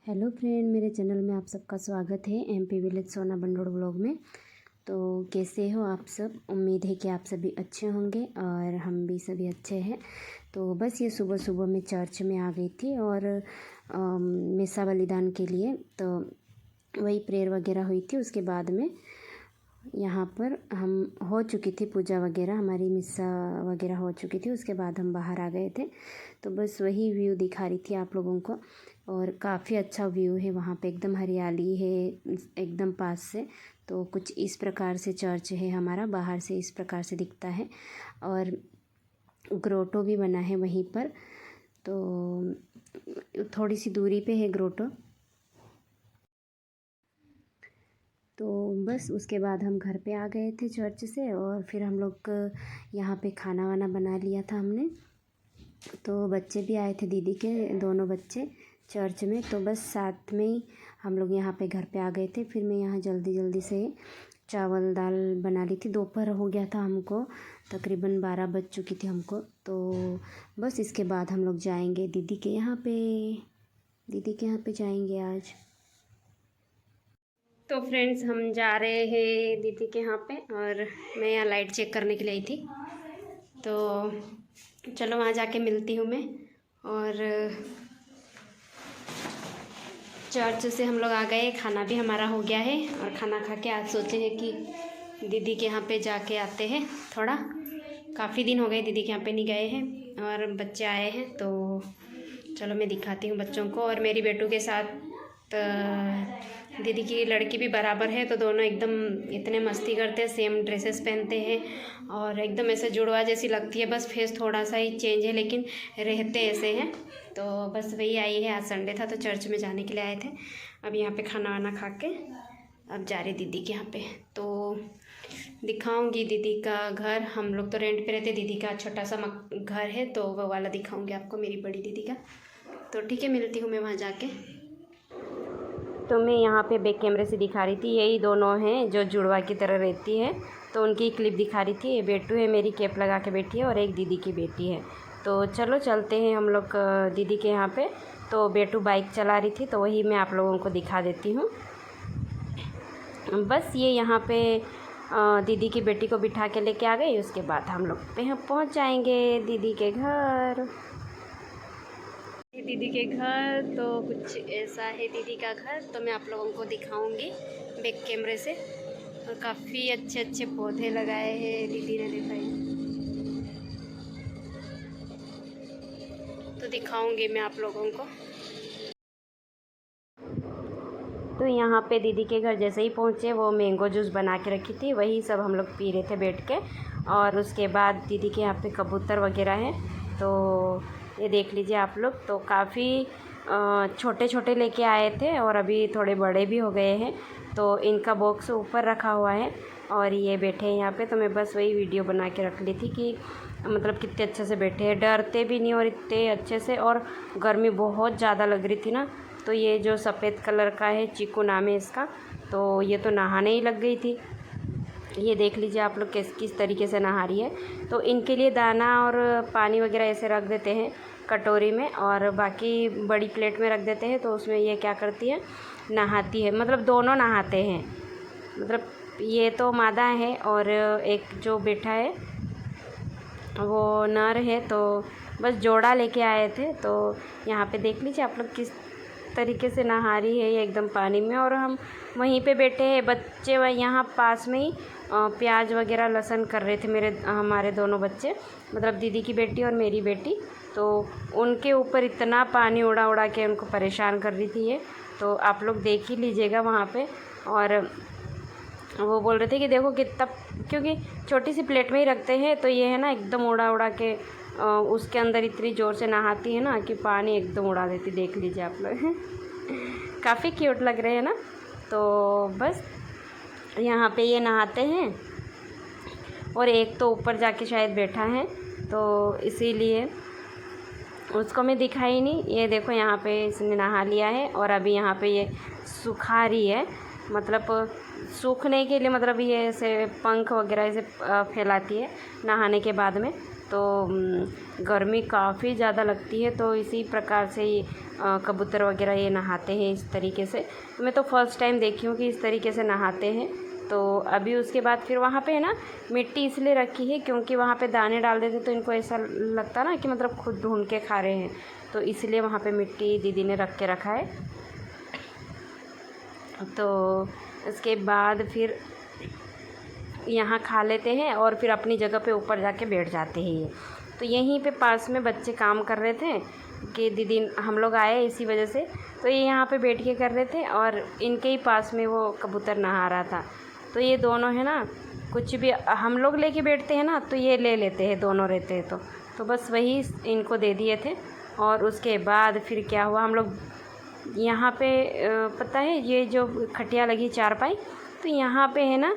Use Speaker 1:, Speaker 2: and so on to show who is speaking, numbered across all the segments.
Speaker 1: Hello friend, मेरे channel में आप सबका स्वागत है। एमपी विलेज सोना बंडोड़ ब्लॉग में। तो कैसे हो आप सब? उम्मीद है कि आप सभी अच्छे होंगे और हम भी सभी अच्छे हैं। तो बस ये सुबह सुबह मैं चर्च में आ गई थी और मिसा बलिदान के लिए तो वही प्रेयर वगैरह हुई थी। उसके बाद में यहाँ पर हम हो चुकी थी पूजा वगैरह, हमारी मिसा वगैरह हो चुकी थी। उसके बाद हम बाहर आ गए थे। तो बस वही व्यू दिखा रही थी आप लोगों को। और काफ़ी अच्छा व्यू है वहाँ पे, एकदम हरियाली है एकदम पास से। तो कुछ इस प्रकार से चर्च है हमारा, बाहर से इस प्रकार से दिखता है। और ग्रोटो भी बना है वहीं पर, तो थोड़ी सी दूरी पे है ग्रोटो। तो बस उसके बाद हम घर पे आ गए थे चर्च से, और फिर हम लोग यहाँ पे खाना वाना बना लिया था हमने। तो बच्चे भी आए थे, दीदी के दोनों बच्चे चर्च में। तो बस साथ में ही हम लोग यहाँ पे घर पे आ गए थे। फिर मैं यहाँ जल्दी जल्दी से चावल दाल बना ली थी। दोपहर हो गया था हमको, तकरीबन 12 बज चुकी थी हमको। तो बस इसके बाद हम लोग जाएंगे दीदी के यहाँ पे जाएंगे आज। तो फ्रेंड्स, हम जा रहे हैं दीदी के यहाँ पे, और मैं यहाँ लाइट चेक करने के लिए आई थी। तो चलो वहाँ जाके मिलती हूँ मैं। और चर्च से हम लोग आ गए, खाना भी हमारा हो गया है। और खाना खा के आज सोचे हैं कि दीदी के यहाँ पे जाके आते हैं। थोड़ा काफ़ी दिन हो गए दीदी के यहाँ पे नहीं गए हैं, और बच्चे आए हैं। तो चलो मैं दिखाती हूँ बच्चों को। और मेरी बेटू के साथ दीदी की लड़की भी बराबर है। तो दोनों एकदम इतने मस्ती करते हैं, सेम ड्रेसेस पहनते हैं और एकदम ऐसे जुड़वा जैसी लगती है। बस फेस थोड़ा सा ही चेंज है, लेकिन रहते ऐसे हैं। तो बस वही आई है, आज संडे था तो चर्च में जाने के लिए आए थे। अब यहाँ पे खाना वाना खा के अब जा रहे दीदी के यहाँ पे। तो दिखाऊंगी दीदी का घर। हम लोग तो रेंट पे रहते, दीदी का छोटा सा घर है, तो वो वाला दिखाऊंगी आपको, मेरी बड़ी दीदी का। तो ठीक है, मिलती हूँ मैं वहाँ जाके। तो मैं यहाँ पे बैक कैमरे से दिखा रही थी, यही दोनों हैं जो जुड़वा की तरह रहती है। तो उनकी क्लिप दिखा रही थी। ये बेटू है मेरी, कैप लगा के बैठी है, और एक दीदी की बेटी है। तो चलो चलते हैं हम लोग दीदी के यहाँ पे। तो बेटू बाइक चला रही थी, तो वही मैं आप लोगों को दिखा देती हूँ। बस ये यहाँ पे दीदी की बेटी को बिठा के लेके आ गई। उसके बाद हम लोग पहुँच जाएंगे दीदी के घर। दीदी के घर तो कुछ ऐसा है दीदी का घर। तो मैं आप लोगों को दिखाऊंगी बैक कैमरे से। और काफ़ी अच्छे अच्छे पौधे लगाए हैं दीदी ने, दिखाई तो दिखाऊंगी मैं आप लोगों को। तो यहाँ पे दीदी के घर जैसे ही पहुँचे, वो मैंगो जूस बना के रखी थी, वही सब हम लोग पी रहे थे बैठ के। और उसके बाद दीदी के यहाँ पे कबूतर वगैरह हैं, तो ये देख लीजिए आप लोग। तो काफ़ी छोटे छोटे लेके आए थे, और अभी थोड़े बड़े भी हो गए हैं। तो इनका बॉक्स ऊपर रखा हुआ है, और ये बैठे हैं यहाँ पे। तो मैं बस वही वीडियो बना के रख ली थी कि मतलब कितने अच्छे से बैठे हैं, डरते भी नहीं और इतने अच्छे से। और गर्मी बहुत ज़्यादा लग रही थी ना। तो ये जो सफ़ेद कलर का है, चीकू नाम है इसका, तो ये तो नहाने ही लग गई थी। ये देख लीजिए आप लोग किस तरीके से नहा रही है। तो इनके लिए दाना और पानी वगैरह ऐसे रख देते हैं कटोरी में, और बाकी बड़ी प्लेट में रख देते हैं। तो उसमें ये क्या करती है, नहाती है। मतलब दोनों नहाते हैं, मतलब ये तो मादा है, और एक जो बैठा है वो नर है। तो बस जोड़ा लेके आए थे। तो यहाँ पे देख लीजिए आप लोग किस तरीके से नहा रही है ये एकदम पानी में। और हम वहीं पे बैठे हैं, बच्चे वह यहाँ पास में ही प्याज वगैरह लहसुन कर रहे थे हमारे दोनों बच्चे, मतलब दीदी की बेटी और मेरी बेटी। तो उनके ऊपर इतना पानी उड़ा उड़ा के उनको परेशान कर रही थी ये। तो आप लोग देख ही लीजिएगा वहाँ पे। और वो बोल रहे थे कि देखो कितना, क्योंकि छोटी सी प्लेट में ही रखते हैं, तो ये है ना एकदम उड़ा उड़ा के उसके अंदर इतनी ज़ोर से नहाती है ना कि पानी एकदम उड़ा देती। देख लीजिए आप लोग काफ़ी क्यूट लग रहे हैं ना। तो बस यहाँ पे ये नहाते हैं, और एक तो ऊपर जाके शायद बैठा है, तो इसीलिए उसको मैं दिखाई नहीं। ये देखो यहाँ पे इसने नहा लिया है, और अभी यहाँ पे ये सुखा रही है, मतलब सूखने के लिए, मतलब ये ऐसे पंख वगैरह ऐसे फैलाती है नहाने के बाद में। तो गर्मी काफ़ी ज़्यादा लगती है, तो इसी प्रकार से ये कबूतर वगैरह ये नहाते हैं इस तरीके से। मैं तो फ़र्स्ट टाइम देखी हूँ कि इस तरीके से नहाते हैं। तो अभी उसके बाद फिर वहाँ पे है ना मिट्टी इसलिए रखी है क्योंकि वहाँ पे दाने डाल देते तो इनको ऐसा लगता ना कि मतलब खुद ढूंढ के खा रहे हैं, तो इसलिए वहाँ पे मिट्टी दीदी ने रख के रखा है। तो उसके बाद फिर यहाँ खा लेते हैं और फिर अपनी जगह पे ऊपर जाके बैठ जाते हैं ये। तो यहीं पे पास में बच्चे काम कर रहे थे कि दीदी हम लोग आए इसी वजह से, तो ये यहाँ पे बैठ के कर रहे थे और इनके ही पास में वो कबूतर नहा रहा था। तो ये दोनों है ना, कुछ भी हम लोग लेके बैठते हैं ना तो ये ले लेते हैं, दोनों रहते हैं तो बस वही इनको दे दिए थे। और उसके बाद फिर क्या हुआ, हम लोग यहाँ पे पता है ये जो खटिया लगी चारपाई, तो यहाँ पे है ना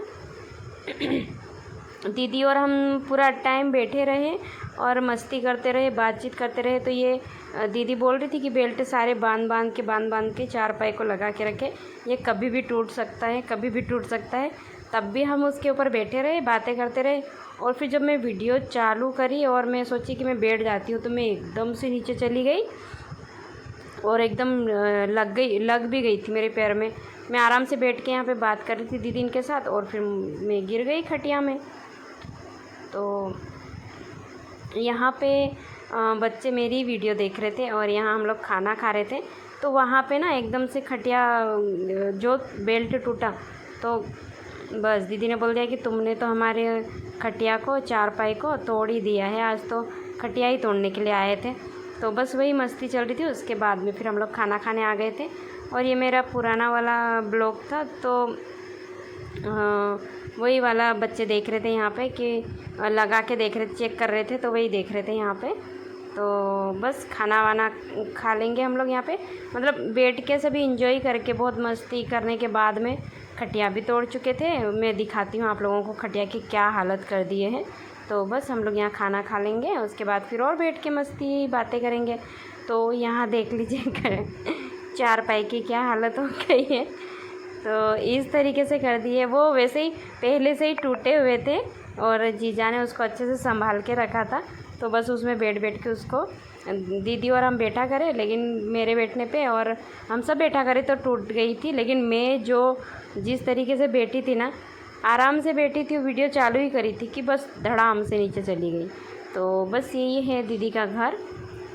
Speaker 1: दीदी और हम पूरा टाइम बैठे रहे और मस्ती करते रहे, बातचीत करते रहे। तो ये दीदी बोल रही थी कि बेल्ट सारे बांध बांध के चारपाई को लगा के रखे, ये कभी भी टूट सकता है, कभी भी टूट सकता है। तब भी हम उसके ऊपर बैठे रहे, बातें करते रहे। और फिर जब मैं वीडियो चालू करी और मैं सोची कि मैं बैठ जाती हूँ, तो मैं एकदम से नीचे चली गई और एकदम लग भी गई थी मेरे पैर में। मैं आराम से बैठ के यहाँ पे बात कर रही थी दीदी इनके साथ और फिर मैं गिर गई खटिया में। तो यहाँ पे बच्चे मेरी वीडियो देख रहे थे और यहाँ हम लोग खाना खा रहे थे। तो वहाँ पे ना एकदम से खटिया जो बेल्ट टूटा, तो बस दीदी ने बोल दिया कि तुमने तो हमारे खटिया को चारपाई को तोड़ ही दिया है, आज तो खटिया ही तोड़ने के लिए आए थे। तो बस वही मस्ती चल रही थी। उसके बाद में फिर हम लोग खाना खाने आ गए थे और ये मेरा पुराना वाला ब्लॉग था, तो वही वाला बच्चे देख रहे थे यहाँ पे कि लगा के देख रहे थे, चेक कर रहे थे, तो वही देख रहे थे यहाँ पे। तो बस खाना वाना खा लेंगे हम लोग यहाँ पे, मतलब बैठ के सभी इंजॉय करके बहुत मस्ती करने के बाद में खटिया भी तोड़ चुके थे। मैं दिखाती हूँ आप लोगों को खटिया की क्या हालत कर दिए हैं। तो बस हम लोग यहाँ खाना खा लेंगे, उसके बाद फिर और बैठ के मस्ती बातें करेंगे। तो यहाँ देख लीजिए चारपाई की क्या हालत हो गई है। तो इस तरीके से कर दिए, वो वैसे ही पहले से ही टूटे हुए थे और जीजा ने उसको अच्छे से संभाल के रखा था। तो बस उसमें बैठ के उसको दीदी और हम बैठा करें, लेकिन मेरे बैठने पे और हम सब बैठा करें तो टूट गई थी। लेकिन मैं जिस तरीके से बैठी थी ना, आराम से बैठी थी, वीडियो चालू ही करी थी कि बस धड़ाम से नीचे चली गई। तो बस यही है दीदी का घर।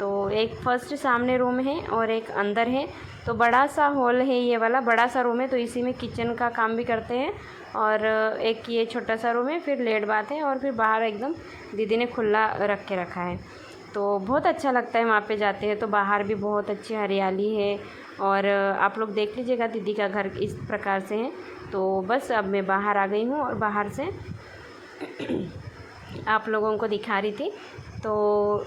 Speaker 1: तो एक फर्स्ट सामने रूम है और एक अंदर है। तो बड़ा सा हॉल है, ये वाला बड़ा सा रूम है, तो इसी में किचन का काम भी करते हैं। और एक ये छोटा सा रूम है, फिर लेट बात है, और फिर बाहर एकदम दीदी ने खुला रख के रखा है। तो बहुत अच्छा लगता है वहाँ पे जाते हैं। तो बाहर भी बहुत अच्छी हरियाली है और आप लोग देख लीजिएगा दीदी का घर इस प्रकार से है। तो बस अब मैं बाहर आ गई हूँ और बाहर से आप लोगों को दिखा रही थी। तो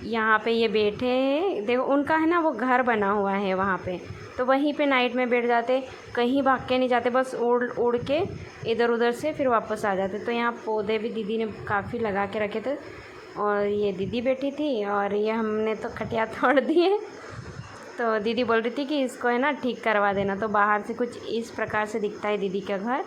Speaker 1: यहाँ पे ये बैठे हैं, देखो उनका है ना वो घर बना हुआ है वहाँ पे, तो वहीं पे नाइट में बैठ जाते, कहीं भाग के नहीं जाते, बस उड़ के इधर उधर से फिर वापस आ जाते। तो यहाँ पौधे भी दीदी ने काफ़ी लगा के रखे थे और ये दीदी बैठी थी और ये हमने तो खटिया तोड़ दिए। तो दीदी बोल रही थी कि इसको है ना ठीक करवा देना। तो बाहर से कुछ इस प्रकार से दिखता है दीदी का घर।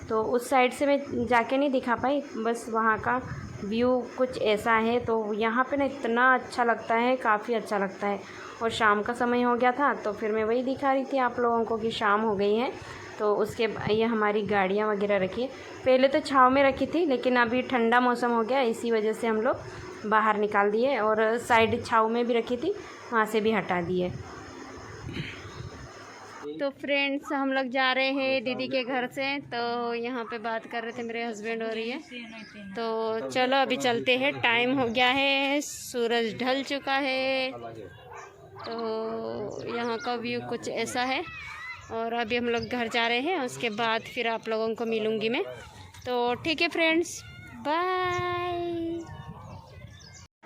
Speaker 1: तो उस साइड से मैं जाके नहीं दिखा पाई, बस वहाँ का व्यू कुछ ऐसा है। तो यहाँ पे ना इतना अच्छा लगता है, काफ़ी अच्छा लगता है। और शाम का समय हो गया था तो फिर मैं वही दिखा रही थी आप लोगों को कि शाम हो गई है। तो उसके ये हमारी गाड़ियाँ वगैरह रखी है, पहले तो छाँव में रखी थी, लेकिन अभी ठंडा मौसम हो गया, इसी वजह से हम लोग बाहर निकाल दिए। और साइड छाँव में भी रखी थी, वहाँ से भी हटा दिए। तो फ्रेंड्स हम लोग जा रहे हैं दीदी के घर से। तो यहाँ पे बात कर रहे थे मेरे हस्बैंड और ये। तो चलो अभी चलते हैं, टाइम हो गया है, सूरज ढल चुका है। तो यहाँ का व्यू कुछ ऐसा है और अभी हम लोग घर जा रहे हैं, उसके बाद फिर आप लोगों को मिलूँगी मैं। तो ठीक है फ्रेंड्स, बाय।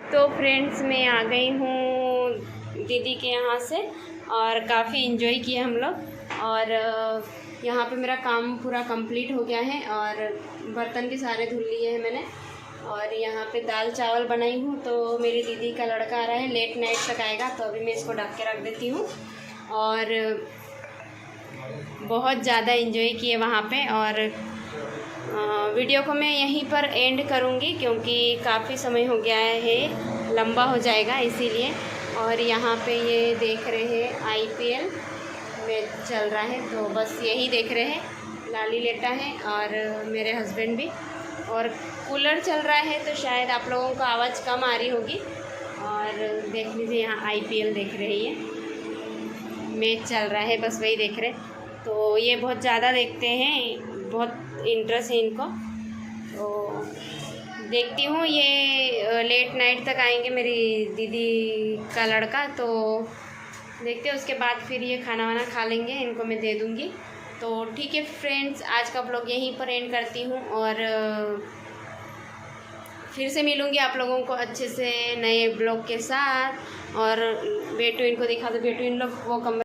Speaker 1: तो फ्रेंड्स मैं आ गई हूँ दीदी के यहाँ से और काफ़ी इन्जॉय किया हम लोग। और यहाँ पे मेरा काम पूरा कंप्लीट हो गया है और बर्तन भी सारे धुल लिए हैं मैंने। और यहाँ पे दाल चावल बनाई हूँ। तो मेरी दीदी का लड़का आ रहा है, लेट नाइट तक आएगा, तो अभी मैं इसको ढक के रख देती हूँ। और बहुत ज़्यादा एंजॉय किए वहाँ पे। और वीडियो को मैं यहीं पर एंड करूँगी क्योंकि काफ़ी समय हो गया है, लंबा हो जाएगा इसीलिए। और यहाँ पे ये देख रहे हैं IPL मैच चल रहा है, तो बस यही देख रहे हैं। लाली लेटा है और मेरे हस्बैंड भी, और कूलर चल रहा है तो शायद आप लोगों को आवाज़ कम आ रही होगी। और देख लीजिए यहाँ IPL देख रही है, मैच चल रहा है, बस वही देख रहे। तो ये बहुत ज़्यादा देखते हैं, बहुत इंटरेस्ट है इनको। तो देखती हूँ, ये लेट नाइट तक आएंगे मेरी दीदी का लड़का, तो देखते हैं उसके बाद फिर ये खाना वाना खा लेंगे, इनको मैं दे दूँगी। तो ठीक है फ्रेंड्स, आज का ब्लॉग यहीं पर एंड करती हूँ और फिर से मिलूँगी आप लोगों को अच्छे से नए ब्लॉग के साथ। और बेटू इनको दिखा दो, बेटू इन लोग वो कमरे